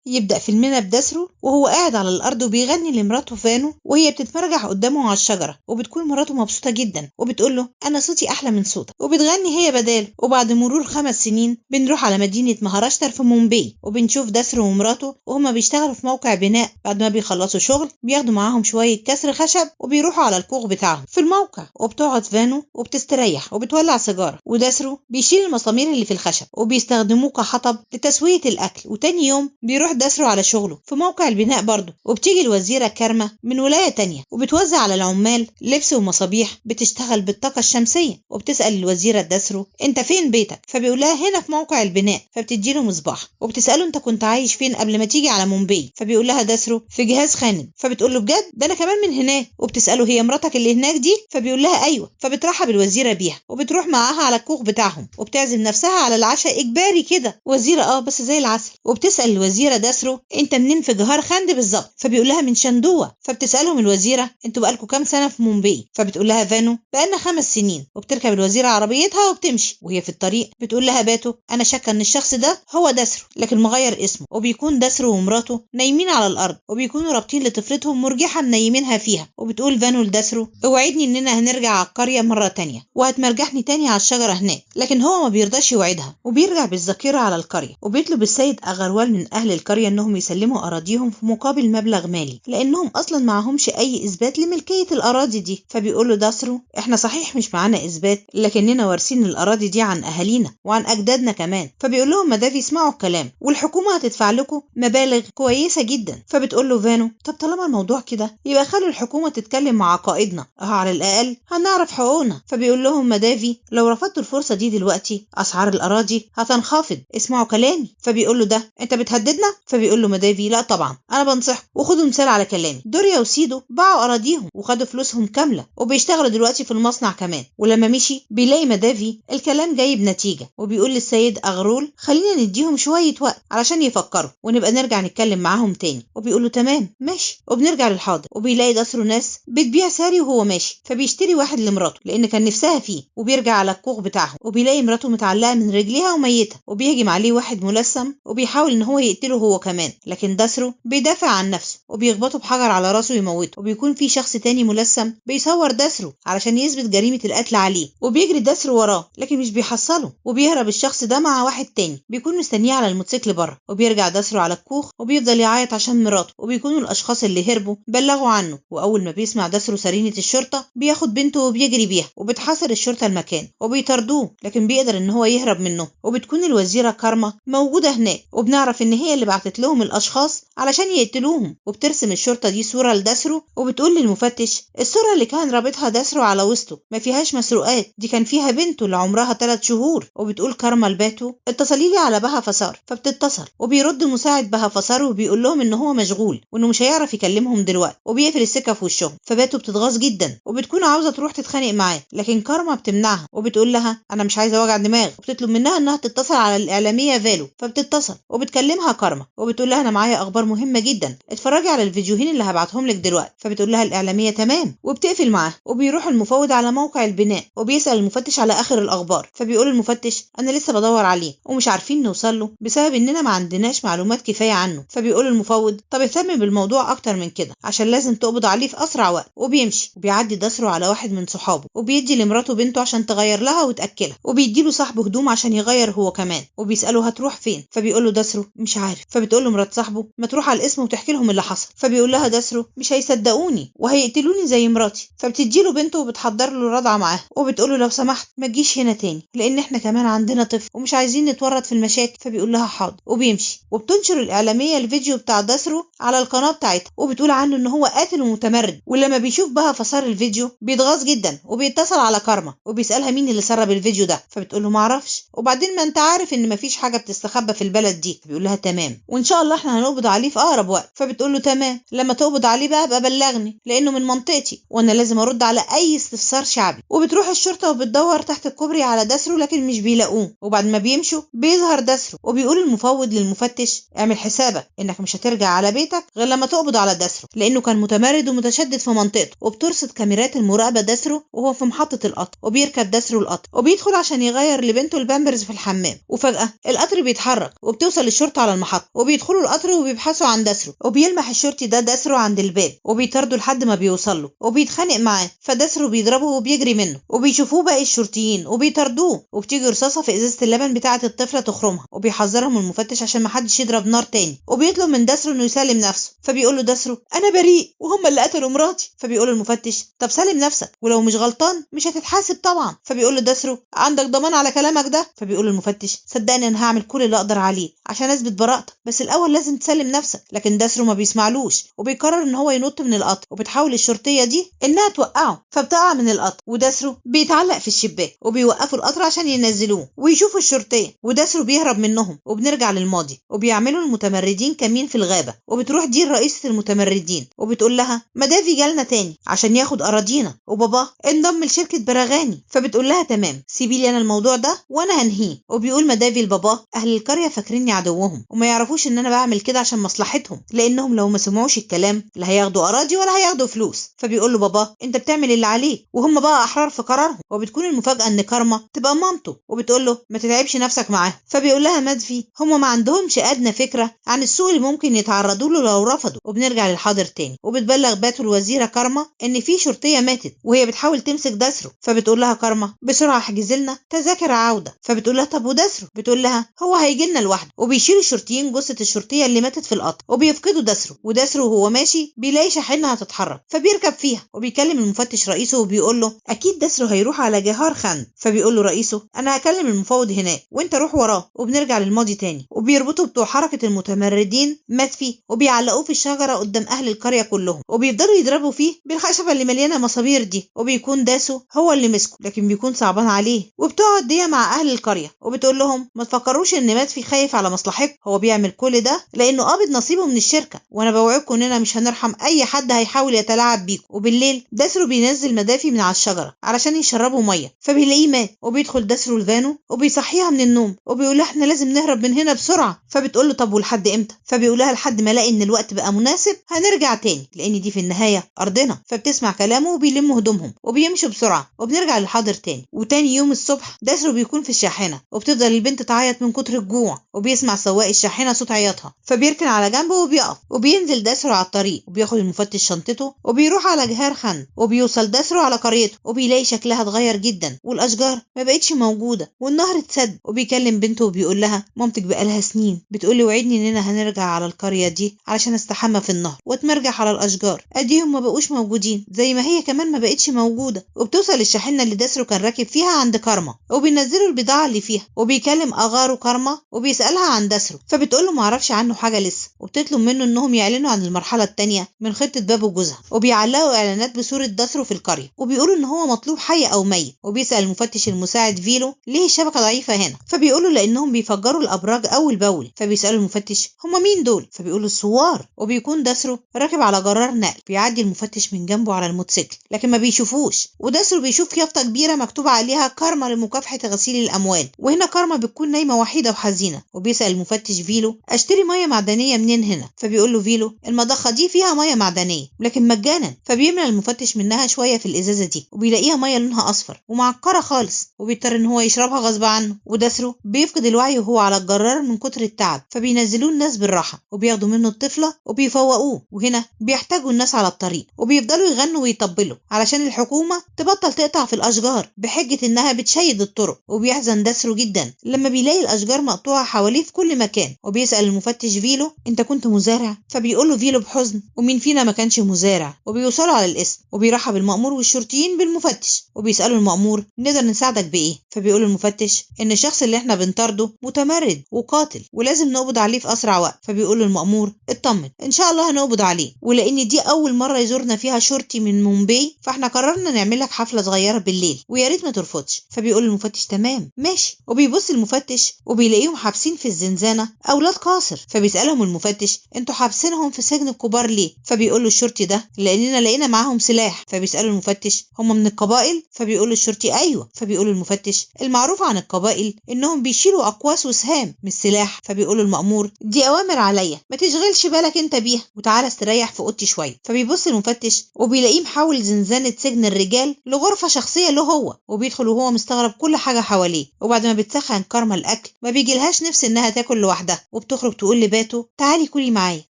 يبدأ فيلمنا بدسرو وهو قاعد على الأرض وبيغني لمراته فانو وهي بتتمرجح قدامه على الشجرة، وبتكون مراته مبسوطة جدا وبتقول له أنا صوتي أحلى من صوتك، وبتغني هي بداله. وبعد مرور 5 سنين بنروح على مدينة مهاراشتر في مومباي، وبنشوف دسرو ومراته وهما بيشتغلوا في موقع بناء. بعد ما بيخلصوا شغل بياخدوا معاهم شوية كسر خشب وبيروحوا على الكوخ بتاعهم في الموقع، وبتقعد فانو وبتستريح وبتولع سيجارة، ودسرو بيشيل المسامير اللي في الخشب وبيستخدموه كحطب لتسوية الأكل. وتاني يوم بيروح دسرو على شغله في موقع البناء برضه، وبتيجي الوزيرة كارما من ولاية تانية وبتوزع على العمال لبس ومصابيح بتشتغل بالطاقة الشمسية، وبتسأل الوزيرة دسرو انت فين بيتك؟ فبيقول لها هنا في موقع البناء، فبتديله مصباح وبتسأله انت كنت عايش فين قبل ما تيجي على مومباي؟ فبيقول لها دسرو في جهاز خانم. فبتقول له بجد؟ ده انا كمان من هناك. وبتسأله هي مراتك اللي هناك دي؟ فبيقول لها ايوه. فبترحب الوزيرة بيها وبتروح معاها على الكوخ بتاعهم وبتعزم نفسها على العشاء اجباري كده، وزيرة بس زي العسل. وبتسأل الوزيرة دسرو انت منين في جهار خند بالظبط؟ فبيقول لها من شندوة. فبتسألهم الوزيرة انتوا بقالكم كام سنة في مومباي؟ فبتقول لها فانو بقالنا 5 سنين. وبتركب الوزيرة عربيتها وبتمشي، وهي في الطريق بتقول لها باتو انا شاكه ان الشخص ده هو دسرو لكن مغير اسمه. وبيكون دسرو ومراته نايمين على الارض وبيكونوا رابطين لطفلتهم مرجحة منيمينها فيها. وبتقول فانو لدسرو اوعدني اننا هنرجع على القرية مرة تانية وهتمرجحني تاني على الشجرة هناك، لكن هو ما بيرضاش يوعدها وبيرجع بالذاكرة على القرية. وبيطلب السيد أغروال من أهل القرية إنهم يسلموا أراضيهم في مقابل مبلغ مالي، لأنهم أصلا معهمش أي إثبات لملكية الأراضي دي. فبيقول له دسرو إحنا صحيح مش معانا إثبات لكننا وارثين الأراضي دي عن أهالينا وعن أجدادنا كمان. فبيقول لهم مدافي اسمعوا الكلام والحكومة هتدفع لكم مبالغ كويسة جدا. فبتقول له فانو طب طالما الموضوع كده يبقى خلوا الحكومة تتكلم مع قائدنا على الأقل هنعرف حقوقنا. فبيقول لهم مدافي لو رفضتوا الفرصة دي دلوقتي أسعار الأراضي هتنخفض، اسمعوا كلامي. فبيقول له ده انت بتهددنا؟ فبيقول له مدافي لا طبعا انا بنصحكم، وخدوا مثال على كلامي. دوريا وسيدو باعوا اراضيهم وخدوا فلوسهم كامله وبيشتغلوا دلوقتي في المصنع كمان. ولما مشي بيلاقي مدافي الكلام جايب نتيجه، وبيقول للسيد اغرول خلينا نديهم شويه وقت علشان يفكروا ونبقى نرجع نتكلم معاهم تاني. وبيقول له تمام ماشي. وبنرجع للحاضر وبيلاقي دسرو ناس بتبيع ساري وهو ماشي، فبيشتري واحد لمراته لان كان نفسها فيه. وبيرجع على الكوخ بتاعهم وبيلاقي مراته متعلقه من رجليها وميته، وبيهجم عليه واحد ملثم وبيحاول ان هو يقتله هو كمان، لكن دسرو بيدافع عن نفسه وبيخبطه بحجر على راسه ويموته. وبيكون في شخص تاني ملثم بيصور دسرو علشان يثبت جريمة القتل عليه، وبيجري دسرو وراه لكن مش بيحصله، وبيهرب الشخص ده مع واحد تاني بيكون مستنيه على الموتوسيكل بره. وبيرجع دسرو على الكوخ وبيفضل يعيط عشان مراته، وبيكونوا الاشخاص اللي هربوا بلغوا عنه. واول ما بيسمع دسرو سرينة الشرطة بياخد بنته وبيجري بيها، وبتحاصر الشرطة المكان وبيطاردوه لكن بيقدر ان هو يهرب منه. وبتكون الوزيرة كارما موجودة هناك وبنعرف ان هي اللي بعتت لهم الاشخاص علشان يقتلوهم. وبترسم الشرطة دي صورة لدسرو وبتقول للمفتش الصورة اللي كان رابطها دسرو على وسطه ما فيهاش مسروقات، دي كان فيها بنته اللي عمرها 3 شهور. وبتقول كارما لباتو اتصلي لي على بها فسار. فبتتصل وبيرد مساعد بها فسار وبيقول لهم ان هو مشغول وانه مش هيعرف يكلمهم دلوقتي، وبيقفل السكة في وشهم. فباتو بتتغاظ جدا وبتكون عاوزة تروح تتخانق معاه لكن كارما بتمنعها وبتقول لها انا مش عايزة وجع دماغ، وبتطلب منها انها تتصل على الاعلامية فالو. فبتتصل وبتكلمها كارما وبتقول لها انا معايا اخبار مهمة جدا اتفرجي على الفيديوهين اللي هبعتهم لك دلوقتي. فبتقول لها الاعلامية تمام وبتقفل معاه. وبيروح المفوض على موقع البناء وبيسأل المفتش على اخر الاخبار. فبيقول المفتش انا لسه بدور عليه ومش عارفين نوصل له بسبب اننا ما عندناش معلومات كفاية عنه. فبيقول المفوض طب اهتم بالموضوع اكتر من كده عشان لازم تقبض عليه في اسرع وقت. وبيمشي وبيعدي دسرو على واحد من صحابه وبيدي لمراته بنته عشان تغير لها وتاكلها، وبيديله صاحبه هدوم عشان يغير هو كمان. وبيساله هتروح فين؟ فبيقول له دسرو مش عارف. فبتقول له مرات صاحبه ما تروح على القسم وتحكي لهم اللي حصل. فبيقول لها دسرو مش هيصدقوني وهيقتلوني زي مراتي. فبتديله بنته وبتحضر له الرضعه معاها وبتقول له لو سمحت ما تجيش هنا تاني لان احنا كمان عندنا طفل ومش عايزين نتورط في المشاكل. فبيقول لها حاضر وبيمشي. وبتنشر الاعلاميه الفيديو بتاع دسرو على القناه بتاعتها وبتقول عنه ان هو قاتل ومتمرد. ولما بيشوف بها فسار الفيديو بيتغاظ جدا وبيتصل على كارما وبيسالها مين اللي سرب الفيديو ده. فبتقول له معرفش وبعدين ما انت عارف ان مفيش حاجه بتستخبى في البلد دي. بيقول لها تمام وان شاء الله احنا هنقبض عليه في اقرب وقت. فبتقول له تمام لما تقبض عليه بقى بلغني لانه من منطقتي وانا لازم ارد على اي استفسار شعبي. وبتروح الشرطه وبتدور تحت الكوبري على دسرو لكن مش بيلاقوه. وبعد ما بيمشوا بيظهر دسرو وبيقول المفوض للمفتش اعمل حسابك انك مش هترجع على بيتك غير لما تقبض على دسرو لانه كان متمرد ومتشدد في منطقته. وبترصد كاميرات المراقبه دسرو وهو في محطه القطر وبيركب دسرو القطر وبيدخل عشان يغير لبنته البامبرز في الحمام. وفجاه القطر بيتحرك وبتوصل الشرطه على المحطه وبيدخلوا القطر وبيبحثوا عن دسرو، وبيلمح الشرطي ده دسرو عند الباب وبيطارده لحد ما بيوصل له وبيتخانق معاه، فدسرو بيضربه وبيجري منه وبيشوفوه باقي الشرطيين وبيطاردوه، وبتيجي رصاصه في ازازه اللبن بتاعه الطفله تخرمها، وبيحذرهم المفتش عشان محدش يضرب نار تاني، وبيطلب من دسرو انه يسلم نفسه. فبيقول له دسرو انا بريء وهم اللي قتلوا مراتي. فبيقول المفتش طب سلم نفسك ولو مش غلطان مش هتتحاسب طبعا. فبيقول له دسرو عندك ضمان على كلامك ده؟ فبيقول المفتش صدقني انا هعمل كل اللي اقدر عليه عشان اثبت براءتك، بس الاول لازم تسلم نفسك. لكن دسرو ما بيسمعلوش وبيقرر ان هو ينط من القطر، وبتحاول الشرطيه دي انها توقعه فبتقع من القطر، ودسرو بيتعلق في الشباك وبيوقفوا القطر عشان ينزلوه ويشوفوا الشرطيه، ودسرو بيهرب منهم. وبنرجع للماضي وبيعملوا المتمردين كمين في الغابه، وبتروح دي رئيسه المتمردين وبتقول لها مدافي جالنا تاني عشان ياخد اراضينا وبابا انضم لشركه براغاني. فبتقول لها تمام سيبي لي انا الموضوع ده وانا هنهيه. وبيقول مدافي لبابا اهل القريه فاكريني عدوهم وما يعرفوش ان انا بعمل كده عشان مصلحتهم، لانهم لو ما سمعوش الكلام لا هياخدوا اراضي ولا هياخدوا فلوس. فبيقول له بابا انت بتعمل اللي عليك وهم بقى احرار في قرارهم. وبتكون المفاجاه ان كارما تبقى مامته وبتقول له ما تتعبش نفسك معاهم. فبيقول لها مدفي هم ما عندهمش ادنى فكره عن السوء اللي ممكن يتعرضوا له لو رفضوا. وبنرجع للحاضر تاني وبتبلغ باتو الوزيره كارما ان في شرطيه ماتت وهي بتحاول تمسك دسرو. فبتقول لها كارما بسرعه احجز لنا تذاكر عوده. فبتقول لها طب ودسرو؟ بتقول لها هو هيجي لنا لوحده. وبيشيلوا الشرطيين جثه الشرطيه اللي ماتت في القطر وبيفقدوا دسرو، ودسرو وهو ماشي بيلاقي شاحنه هتتحرك فبيركب فيها، وبيكلم المفتش رئيسه وبيقول له اكيد دسرو هيروح على جهار خان. فبيقول له رئيسه انا هكلم المفوض هناك وانت روح وراه. وبنرجع للماضي تاني وبيربطوا بتوع حركه المتمردين مدفي وبيعلقوه في الشجره قدام اهل القريه كلهم، وبيفضلوا يضربوا فيه بالخشبه اللي مليانه مسامير دي، وبيكون داسو هو اللي مسكه لكن بيكون صعبان عليه. وبتقعد دي مع اهل القريه وبتقول لهم ما تفكروش ان مدفي خايف على مصلحتكم، هو بيعمل كل ده لانه قابض نصيبه من الشركه، وانا بوعدكم اننا مش هنرحم اي حد هيحاول يتلاعب بيكم. وبالليل داسرو بينزل مدافي من على الشجره علشان يشربوا ميه، فبيلاقيه مات وبيدخل داسرو الفانو وبيصحيها من النوم وبيقول لها احنا لازم نهرب من هنا بسرعه. فبتقول له طب ولحد امتى؟ فبيقول لها لحد ما الاقي ان الوقت بقى مناسب هنرجع تاني لان دي في النهايه ارضنا. فبتسمع كلامه وبيلموا هدومهم وبيمشوا بسرعه. وبنرجع للحاضر تاني وتاني يوم الصبح داسرو بيكون في الشاحنه وبتفضل البنت تعيط من كتر الجوع، وبيسمع سواق الشاحنه صوت عياطها فبيركن على جنبه وبيقف. وبينزل داسرو على الطريق وبياخد المفتش شنطته وبيروح على جهار خان، وبيوصل داسرو على قريته وبيلاقي شكلها اتغير جدا والاشجار ما بقتش موجوده والنهر اتسد. وبيكلم بنته وبيقول لها مامتك بقالها سنين بتقولي وعدني اننا هنرجع على القريه دي علشان استحمى في النهر واتمرجح على الاشجار، اديهم ما بقوش موجودين زي ما هي كمان ما بقتش موجوده. وبتوصل الشاحنه اللي داسرو كان راكب فيها عند كارما وبينزلوا البضاعه اللي فيها، وبيكلم اغارو كارما وبيسالها عن داسرو فبتقول له ما اعرفش عنه حاجه لسه، وبتطلب منه انهم يعلنوا عن المرحله الثانيه من خطه بابو جوزها، وبيعلقوا اعلانات بصوره داسرو في القريه وبيقولوا ان هو مطلوب حي او ميت. وبيسال المفتش المساعد فيلو ليه الشبكه ضعيفه هنا؟ فبيقولوا لانهم بيفجروا الابراج اول باول. فبيسالوا المفتش هم مين دول؟ فبيقولوا الثوار. وبيكون داسرو راكب على جرار نقل بيعدي المفتش من جنبه على الموتوسيكل لكن ما بيشوفوش، وداسرو بيشوف يافطه كبيره مكتوب عليها كارما لمكافحه غسيل الاموال، وهنا كارما بتكون نايمه وحيده وحزينه. وبيسال المفتش فيلو اشتري ميه معدنيه منين هنا؟ فبيقول له فيلو المضخه دي فيها ميه معدنيه لكن مجانا. فبيملى المفتش منها شويه في الازازه دي وبيلاقيها ميه لونها اصفر ومعكره خالص، وبيضطر ان هو يشربها غصب عنه. وداسرو بيفقد الوعي وهو على الجرار من كتر التعب، فبينزلوه الناس بالراحه وبياخدوا منه الطفله وبيفوقوه. وهنا بيحتاجوا الناس على الطريق وبيفضلوا يغنوا ويطبلوا علشان الحكومه تبطل تقطع في الاشجار بحجه انها بتشيد الطرق. وبيحزن داسرو جدا لما بيلاقي الاشجار مقطوعه حواليه في كل مكان، وبيسال المفتش فيلو انت كنت مزارع؟ فبيقول له فيلو بحزن ومين فينا ما كانش مزارع. وبيوصلوا على الاسم وبيرحب المأمور والشرطيين بالمفتش وبيسالوا المأمور نقدر نساعدك بايه؟ فبيقول المفتش ان الشخص اللي احنا بنطارده متمرد وقاتل ولازم نقبض عليه في اسرع وقت. فبيقول المأمور اطمن ان شاء الله هنقبض عليه، ولان دي اول مره يزورنا فيها شرطي من مومباي فاحنا قررنا نعمل لك حفله صغيره بالليل ويا ريت ما ترفضش. فبيقول المفتش تمام ماشي. وبيبص المفتش وبيلاقيهم حابسين في الزنزانه اولاد قاصر. فبيسالهم المفتش انتوا حابسينهم في سجن الكبار ليه؟ فبيقول له الشرطي ده لاننا لقينا معاهم سلاح. فبيسالوا المفتش هم من القبائل؟ فبيقول الشرطي ايوه. فبيقول المفتش المعروف عن القبائل انهم بيشيلوا اقواس وسهام من السلاح. فبيقول المأمور دي اوامر عليا ما تشغلش بالك انت بيها وتعالى استريح في اوضتي شويه. فبيبص المفتش وبيلاقيه محول زنزانه سجن الرجال لغرفه شخصيه له هو، وبيدخل وهو مستغرب كل حاجه حواليه. وبعد ما بتسخن كارما الاكل ما بيجيلهاش نفس انها تاكل لوحدها وبتخرج تقول لباتو تعالي كلي معايا.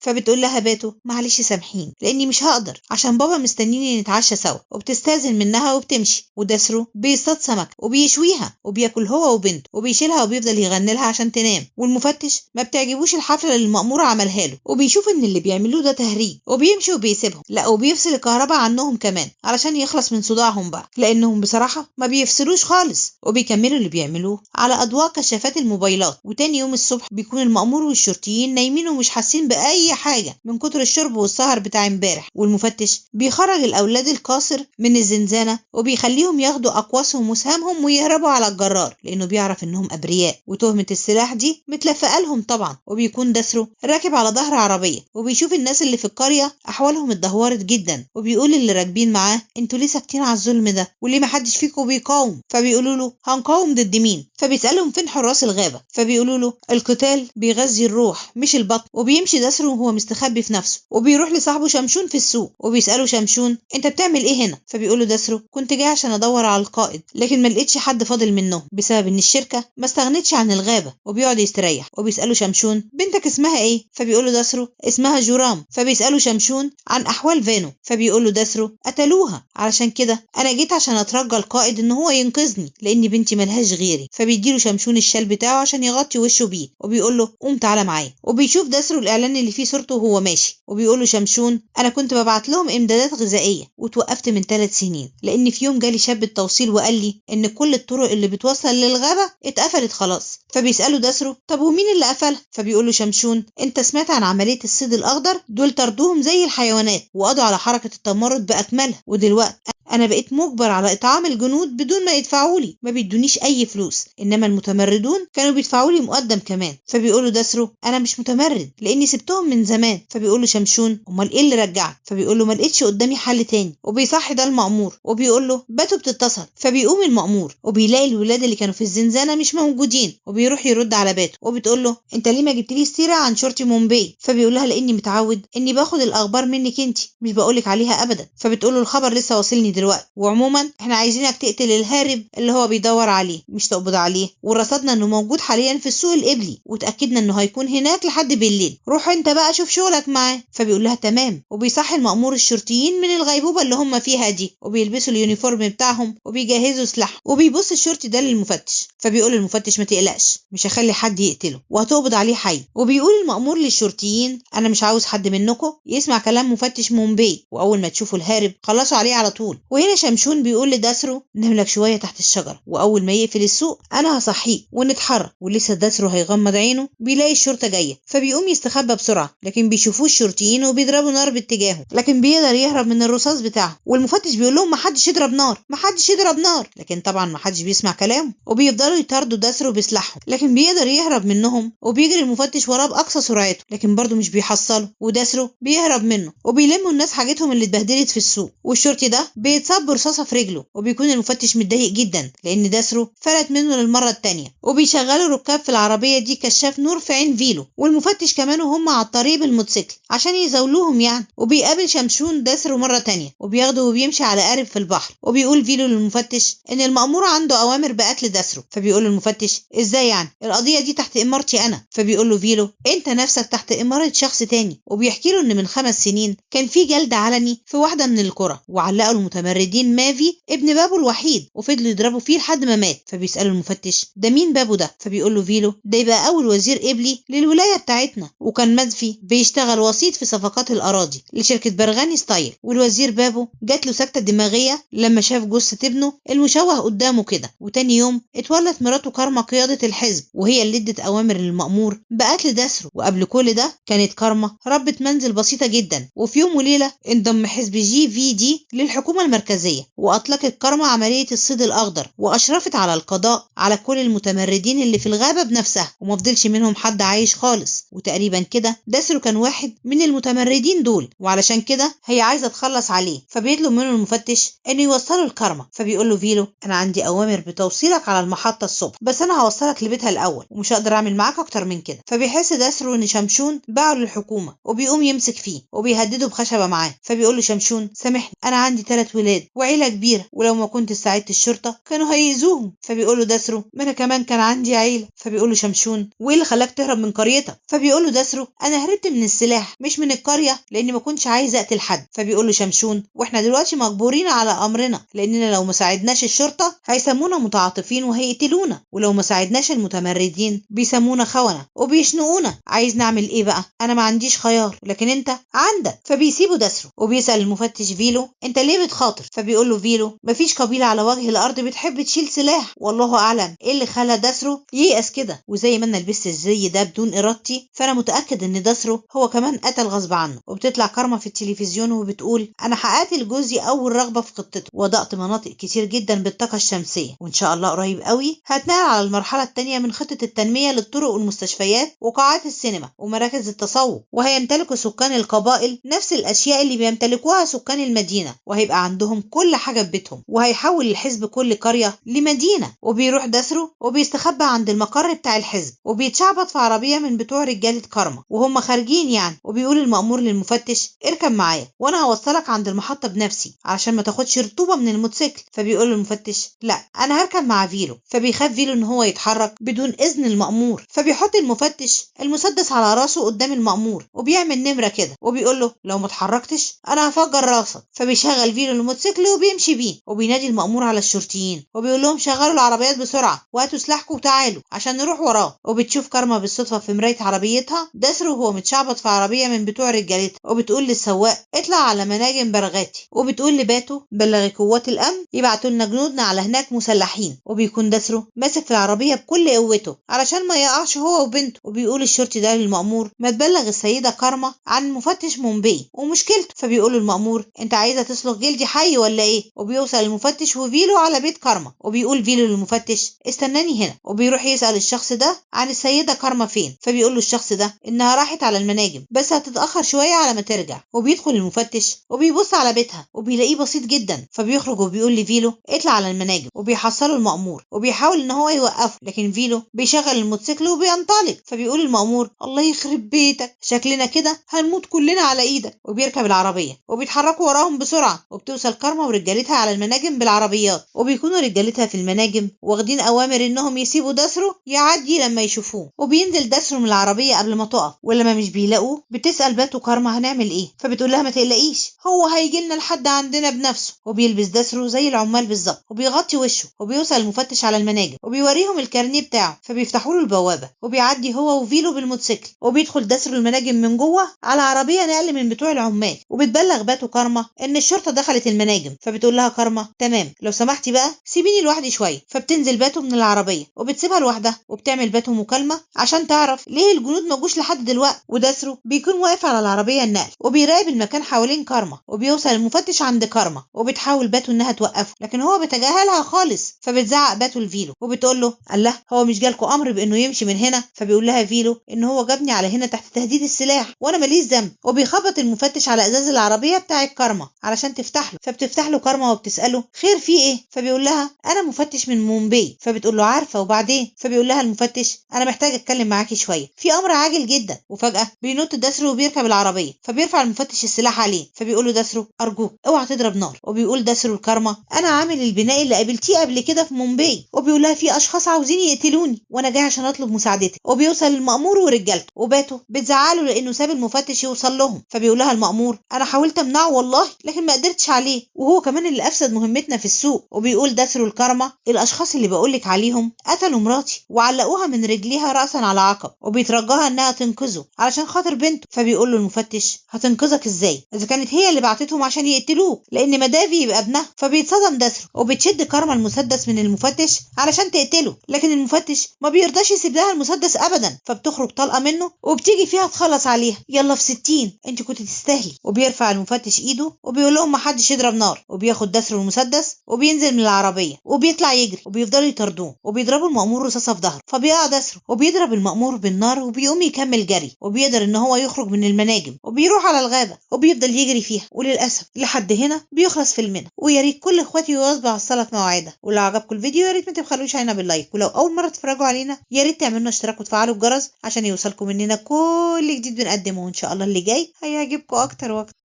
فبتقول لها باتو معلش سامحيني لاني مش هقدر عشان بابا مستنيني نتعشى سوا، وبتستاذن منها وبتمشي. وداسرو بيصطاد سمك وبيشويها وبياكل هو وبنته وبيشيلها وبيفضل يغني لها عشان تنام. والمفتش ما بتعجبوش الحفله اللي المأمور عملها له، وبيشوف ان اللي بيعملوه ده تهريج وبيمشي وبيسيبهم. لا وبيفصل الكهرباء عنهم كمان علشان يخلص من صداعهم بقى، لانهم بصراحه ما بيفصلوش خالص وبيكملوا اللي بيعملوه على اضواء كشافات الموبايلات. وتاني يوم الصبح بيكون المأمور والشرطيين نايمين ومش حاسين باي حاجه من كتر الشرب والسهر بتاع امبارح. والمفتش بيخرج الاولاد القاصر من الزنزانه وبيخليهم ياخدوا اقواسهم وسهامهم ويهربوا على الجرار، لانه بيعرف انهم ابرياء وتهمه السلاح دي متلفقه لهم طبعا. وبيكون داسرو راكب على ظهر عربيه وبيشوف الناس اللي في القريه احوالهم اتدهورت جدا، وبيقول اللي راكبين معاه انتوا ليه ساكتين على الظلم ده وليه محدش فيكم بيقاوم؟ فبيقولوا له هنقاوم ضد مين؟ فبيسالهم فين حراس الغابه؟ فبيقولوا له القتال بيغذي الروح مش البطن. وبيمشي داسرو وهو مستخبي في نفسه وبيروح لصاحبه شمشون في السوق وبيساله شمشون انت بتعمل ايه هنا؟ فبيقول له داسرو كنت جاي عشان ادور على القائد لكن ما لقيتش حد فاضل منهم بسبب ان الشركه ما استغنتش عن الغابه. وبيقعد يستريح وبيساله شمشون بنتك اسمها ايه؟ فبيقول له داسرو اسمها جورام. فبيساله شمشون عن احوال فانو. فبيقول له داسرو قتلوها علشان كده انا جيت عشان اترجى القائد ان هو ينقذني لان بنتي ملهاش غيري. فبيديله شمشون الشال بتاعه عشان يغطي وشه بيه وبيقول له قوم تعالى معايا. وبيشوف داسرو الاعلان اللي فيه صورته وهو ماشي وبيقول له شمشون انا كنت ببعت لهم امدادات غذائيه وتوقفت من 3 سنين لان في يوم جالي شاب التوصيل وقال لي ان كل الطرق اللي بتوصل للغابه اتقفلت خلاص. فبيساله داسرو طب ومين اللي قفلها؟ فبيقول له شمشون انت سمعت عن عمليه الصيد الاخضر؟ دول طردوهم زي الحيوانات وقضوا على حركه التمرد باكملها، ودلوقتي انا بقيت مجبر على اطعام الجنود بدون ما يدفعولي، ما بيدونيش اي فلوس، انما المتمردون كانوا بيدفعولي مقدم كمان. فبيقولوا داسرو انا مش متمرد لاني سبتهم من زمان. فبيقولوا شمشون امال ايه اللي رجعك؟ فبيقول له ما لقيتش قدامي حل تاني. وبيصحي ده المأمور وبيقول له باتو بتتصل. فبيقوم المأمور وبيلاقي الولاد اللي كانوا في الزنزانه مش موجودين وبيروح يرد على باتو وبتقول له انت ليه ما جبتليش سيره عن شرطي مومباي؟ فبيقول لها لاني متعود اني باخد الاخبار منك انت مش بقولك عليها ابدا. فبتقول له الخبر لسه واصلني دلوقتي وعموما احنا عايزينك تقتل الهارب اللي هو بيدور عليه مش تقبض عليه، ورصدنا انه موجود حاليا في السوق القبلي وتاكدنا انه هيكون هناك لحد بالليل، روح انت بقى شوف شغلك معاه. فبيقول لها تمام. وبيصحي المأمور الشرطيين من الغيبوبه اللي هم فيها دي وبيلبسوا اليونيفورم بتاعهم وبيجهزوا سلاحهم. وبيبص الشرطي ده للمفتش فبيقول المفتش ما تقلقش مش هخلي حد يقتله وهتقبض عليه حي. وبيقول المأمور للشرطيين انا مش عاوز حد منكم يسمع كلام مفتش مومباي، واول ما تشوفوا الهارب خلصوا عليه على طول. وهنا شمشون بيقول لداسرو نام لك شويه تحت الشجره واول ما يقفل السوق انا هصحيك ونتحرك. ولسه داسرو هيغمض عينه بيلاقي الشرطه جايه فبيقوم يستخبى بسرعه لكن بيشوفوه الشرطيين وبيضربوا نار باتجاهه لكن بيقدر يهرب من الرصاص بتاعه. والمفتش بيقول لهم محدش يضرب نار محدش يضرب نار، لكن طبعا محدش بيسمع كلامه وبيفضلوا يطاردوا داسرو بسلاحهم لكن بيقدر يهرب منهم وبيجري المفتش وراه باقصى سرعته لكن برضه مش بيحصله وداسرو بيهرب منه وبيلموا الناس حاجتهم اللي اتبهدلت في السوق. والشرطي ده بيتصاب برصاصه في رجله وبيكون المفتش متضايق جدا لان داسرو فلت منه للمره الثانيه. وبيشغلوا ركاب في العربيه دي كشاف نور في عين فيلو والمفتش كمان وهم على الطريق بالموتوسيكل عشان يزاولوهم يعني. وبيقابل شمشون داسرو مره ثانيه وبياخده وبيمشي على قارب في البحر وبيقول فيلو للمفتش ان المأمور عنده اوامر بقتل داسرو. فبيقول المفتش ازاي يعني؟ القضيه دي تحت امارتي انا. فبيقول له فيلو انت نفسك تحت اماره شخص تاني. وبيحكي له ان من 5 سنين كان في جلد علني في واحده من القرى وعلقوا المتمردين مافي ابن بابو الوحيد وفضلوا يضربوا فيه لحد ما مات. فبيسأله المفتش ده مين بابو ده؟ فبيقول له فيلو ده يبقى اول وزير قبلي للولايه بتاعتنا وكان مدفي بيشتغل وسيط في صفقات الاراضي لشركه برغاني ستايل. والوزير بابو جات له سكته دماغيه لما شاف جثه ابنه المشوه قدامه كده. وتاني يوم اتولت مراته كارما قياده الحزب وهي اللي ادت اوامر للمأمور بقتل داسرو. وقبل كل ده كانت كارما ربة منزل بسيطه جدا وفي يوم وليله انضم حزب جي في دي للحكومه المركزيه واطلقت كارما عمليه الصيد الاخضر واشرفت على القضاء على كل المتمردين اللي في الغابه بنفسها ومفضلش منهم حد عايش خالص. وتقريبا كده داسرو كان واحد من المتمردين دول وعلشان كده هي عايزه تخلص عليه. فبيطلب منه المفتش انه يوصله لكارما. فبيقول له فيلو انا عندي اوامر بتوصيلك على المحطه الصبح بس انا هوصلك لبيتها الاول ومش هقدر اعمل معاك اكتر من كده. فبيحس داسرو ان شمشون باعه للحكومه وبيقوم يمسك فيه وبيهدده بخشبه معاه. فبيقول له شمشون سامحني انا عندي 3 ولاد وعيلة كبيرة، ولو ما كنت ساعدت الشرطة كانوا هيأذوهم. فبيقول له دسرو ما أنا كمان كان عندي عيلة. فبيقول له شمشون وإيه اللي خلاك تهرب من قريتك؟ فبيقول له دسرو أنا هربت من السلاح مش من القرية لأني ما كنتش عايز أقتل حد. فبيقول له شمشون وإحنا دلوقتي مجبورين على أمرنا، لأننا لو ما ساعدناش الشرطة هيسمونا متعاطفين وهيقتلونا، ولو ما ساعدناش المتمردين بيسمونا خونة وبيشنقونا. عايز نعمل إيه بقى؟ أنا ما عنديش خيار، لكن أنت عندك. فبيسيبه دسرو وبيسأل المفتش فيلو أنت ليه بتخاطر؟ فبيقول له فيلو مفيش قبيلة على وجه الأرض بتحب تشيل سلاح، والله أعلم إيه اللي خلى دسرو ييأس كده. وزي ما أنا لبست الزي ده بدون إرادتي فأنا متأكد إن دسرو هو كمان قتل غصب عنه. وبتطلع كارما في التلفزيون وبتقول أنا حققت لجوزي أول رغبة في خطته، وضعت مناطق كتير جدا بالطاقة الشمسية، وإن شاء الله قريب قوي هتنقل على المرحلة التانية من خطة التنمية للطرق والمستشفيات وقاعات السينما ومراكز التسوق، وهيمتلك سكان القبائل نفس الأشياء اللي بيمتلكوها سكان المدينة، وهيبقى عندهم كل حاجة في بيتهم، وهيحول الحزب كل قرية لمدينة. وبيروح دسرو وبيستخبى عند المقر بتاع الحزب وبيتشعبط في عربية من بتوع رجالة كارما وهم خارجين يعني. وبيقول المأمور للمفتش اركب معايا وانا هوصلك عند المحطة بنفسي علشان ما تاخدش رطوبة من الموتوسيكل. فبيقول المفتش لا انا هركب مع فيلو. فبيخاف فيلو ان هو يتحرك بدون اذن المأمور، فبيحط المفتش المسدس على راسه قدام المأمور وبيعمل نمرة كده وبيقول له لو ما اتحركتش انا هفجر راسك. فبيشغل فيلو الموتوسيكل وبيمشي بيه وبينادي المأمور على الشرطيين وبيقول لهم شغلوا العربيات بسرعة وهاتوا سلاحكم وتعالوا عشان نروح وراه. وبتشوف كارما بالصدفة في مراية عربيتها دسرو وهو متشعبط في عربية من بتوع رجالتها، وبتقول للسواق اطلع على مناجم برغاتي، وبتقول لباتو بلغي قوات الامن يبعتوا لنا جنودنا على هناك مسلحين. وبيكون دسرو ماسك في العربية بكل قوته علشان ما يقعش هو وبنته. وبيقول الشرطي ده للمأمور ما تبلغ السيدة كارما عن مفتش مومبي ومشكلته. فبيقول المأمور انت عايزة تسلخ جلدي حي ولا ايه؟ وبيوصل المفتش وفيلو على بيت كارما وبيقول فيلو للمفتش استناني هنا. وبيروح يسأل الشخص ده عن السيدة كارما فين. فبيقول له الشخص ده انها راحت على المناجم بس هتتأخر شوية على ما ترجع. وبيدخل المفتش وبيبص على بيتها وبيلاقيه بسيط جدا. فبيخرج وبيقول لفيلو اطلع على المناجم وبيحصله المأمور وبيحاول ان هو يوقفه، لكن فيلو بيشغل الموتوسيكل وبينطلق. فبيقول المأمور الله يخرب بيتك شكلنا كده هنموت كلنا على ايدك. وبيركب العربية وبيتحركوا وراهم بسرعة وبتوصل كارما ورجالتها على المناجم بالعربيات، وبيكونوا رجالتها في المناجم واخدين اوامر انهم يسيبوا دسرو يعدي لما يشوفوه. وبينزل دسرو من العربية قبل ما تقف، ولما مش بيلاقوه بتسأل باتو كارما هنعمل ايه؟ فبتقول لها ما تقلقيش هو هيجي لنا لحد عندنا بنفسه. وبيلبس دسرو زي العمال بالظبط وبيغطي وشه وبيوصل المفتش على المناجم وبيوريهم الكارنيه بتاعه، فبيفتحوا له البوابة وبيعدي هو وفيلو بالموتوسيكل وبيدخل دسرو المناجم من جوه على عربية نقل من بتوع العمال. وبتبلغ باتو كارما ان الشرطة دخلت المناجم. فبتقول لها كارما تمام لو سمحتي بقى سيبيني لوحدي شوية. فبتنزل باتو من العربية وبتسيبها لوحدها وبتعمل باتو مكالمة عشان تعرف ليه الجنود ما جوش لحد دلوقتي. ودسرو بيكون واقف على العربية النقل وبيراقب المكان حوالين كارما. وبيوصل المفتش عند كارما وبتحاول باتو انها توقفه لكن هو بيتجاهلها خالص. فبتزعق باتو لفيلو وبتقول له الله هو مش جالكوا امر بانه يمشي من هنا؟ فبيقول لها فيلو ان هو جابني على هنا تحت تهديد السلاح وانا ماليش ذنب. وبيخبط المفتش على ازاز العربية بتاعت كارما علشان تفتح له. فبتفتح له كارما وبتسأله خير في ايه؟ فبيقول لها انا مفتش من مومبي. فبتقول له عارفة وبعدين؟ فبيقول لها المفتش انا محتاج اتكلم معاكي شوية في امر عاجل جدا. وفجأة بينط دسرو وبيركب العربية فبيرفع المفتش السلاح عليه. فبيقول له دسرو ارجوك اوعى تضرب نار. وبيقول دسرو لكارما انا عامل البناء اللي قابلتيه قبل كده في مومبي. وبيقول لها في اشخاص عاوزين يقتلوني وانا جاي عشان اطلب مساعدتك. وبيوصل المأمور ورجالته وباتو بتزعله لانه ساب المفتش يوصل لهم. فبيقول لها المأمور انا حاولت امنعه والله لكن ما قدرتش عليه وهو كمان اللي افسد مهمتنا في السوق. وبيقول دسرو لكارما الاشخاص اللي بقولك عليهم قتلوا مراتي وعلقوها من رجليها رأسا على عقب وبيترجاها انها تنقذه علشان خاطر بنته. فبيقول له المفتش هتنقذك ازاي اذا كانت هي اللي بعتتهم عشان يقتلوه لان مدافي يبقى ابنها. فبيتصدم دسرو وبتشد كارما المسدس من المفتش علشان تقتله لكن المفتش ما بيرضاش يسيب لها المسدس ابدا. فبتخرج طلقه منه وبتيجي فيها تخلص عليها يلا في 60 انت كنت تستاهلي. وبيرفع المفتش ايده وبيقول لهم ما حدش يضرب نار. وبياخد دسرو المسدس وبينزل من العربيه وبيطلع يجري وبيفضلوا يطاردوه وبيضربوا المأمور رصاصه في ظهره. فبيقع دسرو وبيضرب المأمور بالنار وبيقوم يكمل جري وبيقدر ان هو يخرج من المناجم وبيروح على الغابه وبيفضل يجري فيها. وللاسف لحد هنا بيخلص فيلمنا. ويا ريت كل اخواتي يواظبوا على الصلاه في مواعيدها. ولو عجبكم الفيديو يا ريت ما تبخلوش علينا باللايك، ولو اول مره تتفرجوا علينا يا ريت تعملوا اشتراك وتفعلوا الجرس عشان يوصلكم مننا كل جديد بنقدمه. وان شاء الله اللي جاي هيعجبكم اكتر واكتر.